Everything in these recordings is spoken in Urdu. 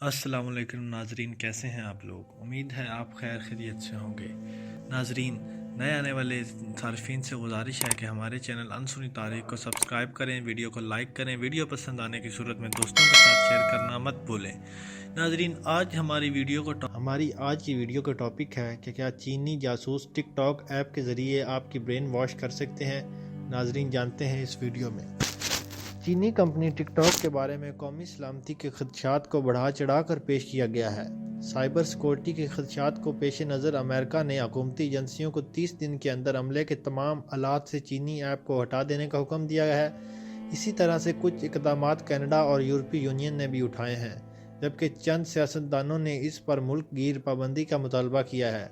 السلام علیکم ناظرین، کیسے ہیں آپ لوگ؟ امید ہے آپ خیر خیریت سے ہوں گے۔ ناظرین، نئے آنے والے صارفین سے گزارش ہے کہ ہمارے چینل انسنی تاریخ کو سبسکرائب کریں، ویڈیو کو لائک کریں، ویڈیو پسند آنے کی صورت میں دوستوں کے ساتھ شیئر کرنا مت بھولیں۔ ناظرین، ہماری آج کی ویڈیو کا ٹاپک ہے کہ کیا چینی جاسوس ٹک ٹاک ایپ کے ذریعے آپ کی برین واش کر سکتے ہیں؟ ناظرین، جانتے ہیں اس ویڈیو میں۔ چینی کمپنی ٹک ٹاک کے بارے میں قومی سلامتی کے خدشات کو بڑھا چڑھا کر پیش کیا گیا ہے۔ سائبر سیکورٹی کے خدشات کو پیش نظر امریکہ نے حکومتی ایجنسیوں کو 30 دن کے اندر عملے کے تمام آلات سے چینی ایپ کو ہٹا دینے کا حکم دیا ہے۔ اسی طرح سے کچھ اقدامات کینیڈا اور یورپی یونین نے بھی اٹھائے ہیں، جبکہ چند سیاستدانوں نے اس پر ملک گیر پابندی کا مطالبہ کیا ہے۔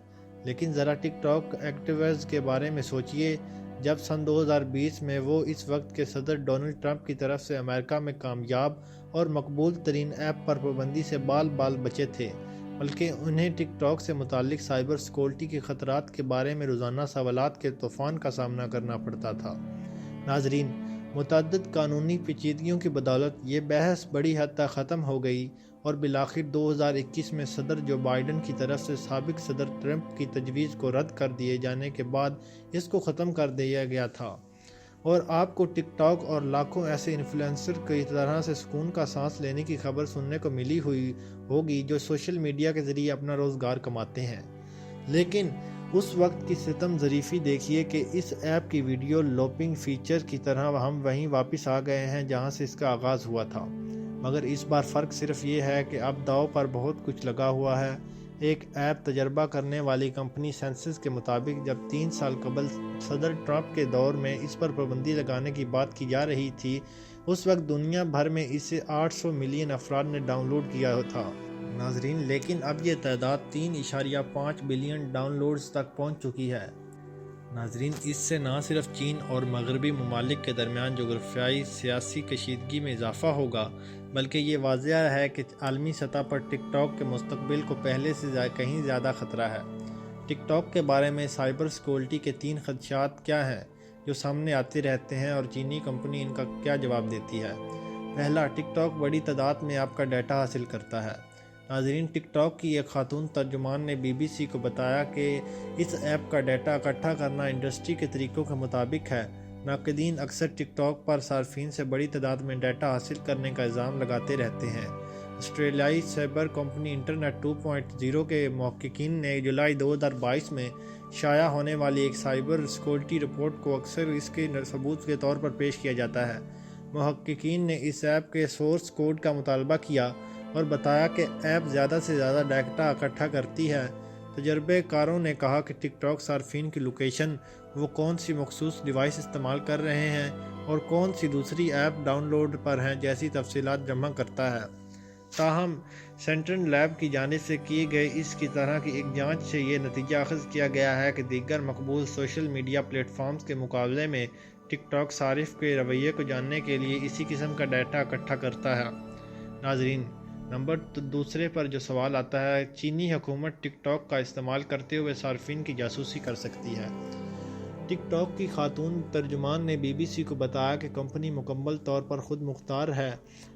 لیکن ذرا ٹک ٹاک ایکٹیویسٹس کے بارے میں سوچئے، جب سن 2020 میں وہ اس وقت کے صدر ڈونلڈ ٹرمپ کی طرف سے امریکہ میں کامیاب اور مقبول ترین ایپ پر پابندی سے بال بچے تھے، بلکہ انہیں ٹک ٹاک سے متعلق سائبر سیکورٹی کے خطرات کے بارے میں روزانہ سوالات کے طوفان کا سامنا کرنا پڑتا تھا۔ ناظرین، متعدد قانونی پیچیدگیوں کی بدولت یہ بحث بڑی حد تک ختم ہو گئی اور بالآخر 2021 میں صدر جو بائیڈن کی طرف سے سابق صدر ٹرمپ کی تجویز کو رد کر دیے جانے کے بعد اس کو ختم کر دیا گیا تھا، اور آپ کو ٹک ٹاک اور لاکھوں ایسے انفلوئنسر کی طرح سے سکون کا سانس لینے کی خبر سننے کو ملی ہوئی ہوگی جو سوشل میڈیا کے ذریعے اپنا روزگار کماتے ہیں۔ لیکن اس وقت کی ستم ظریفی دیکھیے کہ اس ایپ کی ویڈیو لوپنگ فیچر کی طرح ہم وہیں واپس آ گئے ہیں جہاں سے اس کا آغاز ہوا تھا، مگر اس بار فرق صرف یہ ہے کہ اب داؤ پر بہت کچھ لگا ہوا ہے۔ ایک ایپ تجربہ کرنے والی کمپنی سینسس کے مطابق جب 3 سال قبل صدر ٹرمپ کے دور میں اس پر پابندی لگانے کی بات کی جا رہی تھی، اس وقت دنیا بھر میں اسے 800 ملین افراد نے ڈاؤن لوڈ کیا تھا۔ ناظرین، لیکن اب یہ تعداد 3.5 بلین ڈاؤن لوڈز تک پہنچ چکی ہے۔ ناظرین، اس سے نہ صرف چین اور مغربی ممالک کے درمیان جغرافیائی سیاسی کشیدگی میں اضافہ ہوگا، بلکہ یہ واضح ہے کہ عالمی سطح پر ٹک ٹاک کے مستقبل کو پہلے سے کہیں زیادہ خطرہ ہے۔ ٹک ٹاک کے بارے میں سائبر سیکورٹی کے 3 خدشات کیا ہیں جو سامنے آتے رہتے ہیں اور چینی کمپنی ان کا کیا جواب دیتی ہے؟ پہلا، ٹک ٹاک بڑی تعداد میں آپ کا ڈیٹا حاصل کرتا ہے۔ ناظرین، ٹک ٹاک کی ایک خاتون ترجمان نے BBC کو بتایا کہ اس ایپ کا ڈیٹا اکٹھا کرنا انڈسٹری کے طریقوں کے مطابق ہے۔ ناقدین اکثر ٹک ٹاک پر صارفین سے بڑی تعداد میں ڈیٹا حاصل کرنے کا الزام لگاتے رہتے ہیں۔ آسٹریلیائی سائبر کمپنی انٹرنیٹ 2.0 کے محققین نے جولائی 2022 میں شائع ہونے والی ایک سائبر سیکورٹی رپورٹ کو اکثر اس کے ثبوت کے طور پر پیش کیا جاتا ہے۔ محققین نے اس ایپ کے سورس کوڈ کا مطالعہ کیا اور بتایا کہ ایپ زیادہ سے زیادہ ڈیٹا اکٹھا کرتی ہے۔ تجربہ کاروں نے کہا کہ ٹک ٹاک صارفین کی لوکیشن، وہ کون سی مخصوص ڈیوائس استعمال کر رہے ہیں اور کون سی دوسری ایپ ڈاؤن لوڈ پر ہیں جیسی تفصیلات جمع کرتا ہے۔ تاہم سینٹرل لیب کی جانب سے کیے گئے اس کی طرح کی ایک جانچ سے یہ نتیجہ اخذ کیا گیا ہے کہ دیگر مقبول سوشل میڈیا پلیٹ فارمز کے مقابلے میں ٹک ٹاک صارف کے رویے کو جاننے کے لیے اسی قسم کا ڈیٹا اکٹھا کرتا ہے۔ ناظرین، نمبر دوسرے پر جو سوال آتا ہے، چینی حکومت ٹک ٹاک کا استعمال کرتے ہوئے صارفین کی جاسوسی کر سکتی ہے۔ ٹک ٹاک کی خاتون ترجمان نے BBC کو بتایا کہ کمپنی مکمل طور پر خود مختار ہے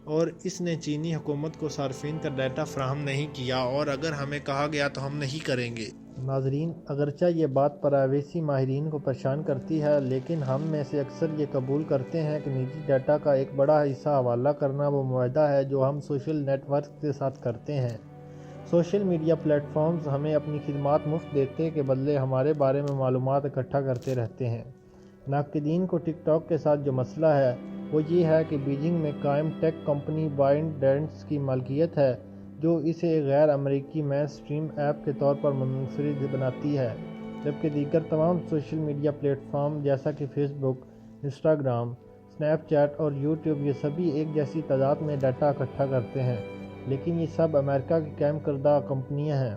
اور اس نے چینی حکومت کو صارفین کا ڈیٹا فراہم نہیں کیا، اور اگر ہمیں کہا گیا تو ہم نہیں کریں گے۔ ناظرین، اگرچہ یہ بات پرائیویسی ماہرین کو پریشان کرتی ہے، لیکن ہم میں سے اکثر یہ قبول کرتے ہیں کہ نجی ڈیٹا کا ایک بڑا حصہ حوالہ کرنا وہ معاہدہ ہے جو ہم سوشل نیٹ ورک کے ساتھ کرتے ہیں۔ سوشل میڈیا پلیٹ فارمز ہمیں اپنی خدمات مفت دیتے کے بدلے ہمارے بارے میں معلومات اکٹھا کرتے رہتے ہیں۔ ناقدین کو ٹک ٹاک کے ساتھ جو مسئلہ ہے وہ یہ ہے کہ بیجنگ میں قائم tech company by the dense key مالکیت ہے، جو اسے ایک غیر امریکی مین سٹریم ایپ کے طور پر منفرد بناتی ہے، جبکہ دیگر تمام سوشل میڈیا پلیٹ فارم جیسا کہ فیس بک، انسٹاگرام، سنیپ چیٹ اور یوٹیوب یہ سبھی ایک جیسی تعداد میں ڈیٹا اکٹھا کرتے ہیں، لیکن یہ سب امریکہ کی قائم کردہ کمپنیاں ہیں۔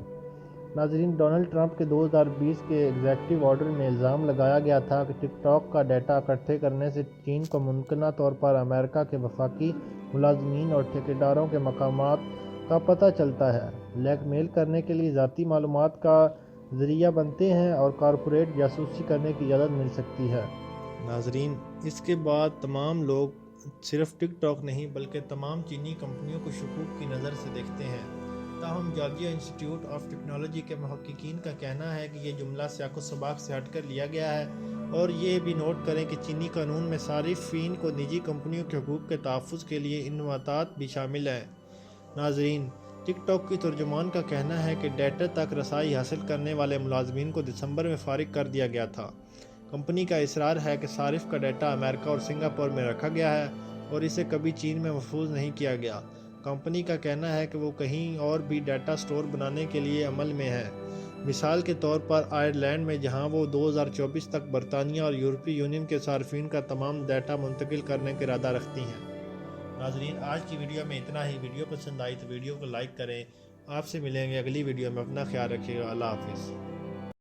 ناظرین، ڈونلڈ ٹرمپ کے 2020 کے ایگزیکٹو آرڈر میں الزام لگایا گیا تھا کہ ٹک ٹاک کا ڈیٹا اکٹھے کرنے سے چین کو ممکنہ طور پر امریکہ کے وفاقی ملازمین اور ٹھیکیداروں کے مقامات کا پتہ چلتا ہے، بلیک میل کرنے کے لیے ذاتی معلومات کا ذریعہ بنتے ہیں اور کارپوریٹ جاسوسی کرنے کی اجازت مل سکتی ہے۔ ناظرین، اس کے بعد تمام لوگ صرف ٹک ٹاک نہیں بلکہ تمام چینی کمپنیوں کو شکوک کی نظر سے دیکھتے ہیں۔ تاہم جارجیا انسٹی ٹیوٹ آف ٹیکنالوجی کے محققین کا کہنا ہے کہ یہ جملہ سیاق و سباق سے ہٹ کر لیا گیا ہے، اور یہ بھی نوٹ کریں کہ چینی قانون میں صارفین کو نجی کمپنیوں کے حقوق کے تحفظ کے لیے انضمامات بھی شامل ہیں۔ ناظرین، ٹک ٹاک کی ترجمان کا کہنا ہے کہ ڈیٹا تک رسائی حاصل کرنے والے ملازمین کو دسمبر میں فارغ کر دیا گیا تھا۔ کمپنی کا اصرار ہے کہ صارف کا ڈیٹا امریکہ اور سنگاپور میں رکھا گیا ہے اور اسے کبھی چین میں محفوظ نہیں کیا گیا۔ کمپنی کا کہنا ہے کہ وہ کہیں اور بھی ڈیٹا سٹور بنانے کے لیے عمل میں ہے، مثال کے طور پر آئرلینڈ میں، جہاں وہ 2024 تک برطانیہ اور یورپی یونین کے صارفین کا تمام ڈیٹا منتقل کرنے کا ارادہ رکھتی ہیں۔ ناظرین، آج کی ویڈیو میں اتنا ہی۔ ویڈیو پسند آئی تو ویڈیو کو لائک کریں۔ آپ سے ملیں گے اگلی ویڈیو میں۔ اپنا خیال رکھیے گا۔ اللہ حافظ۔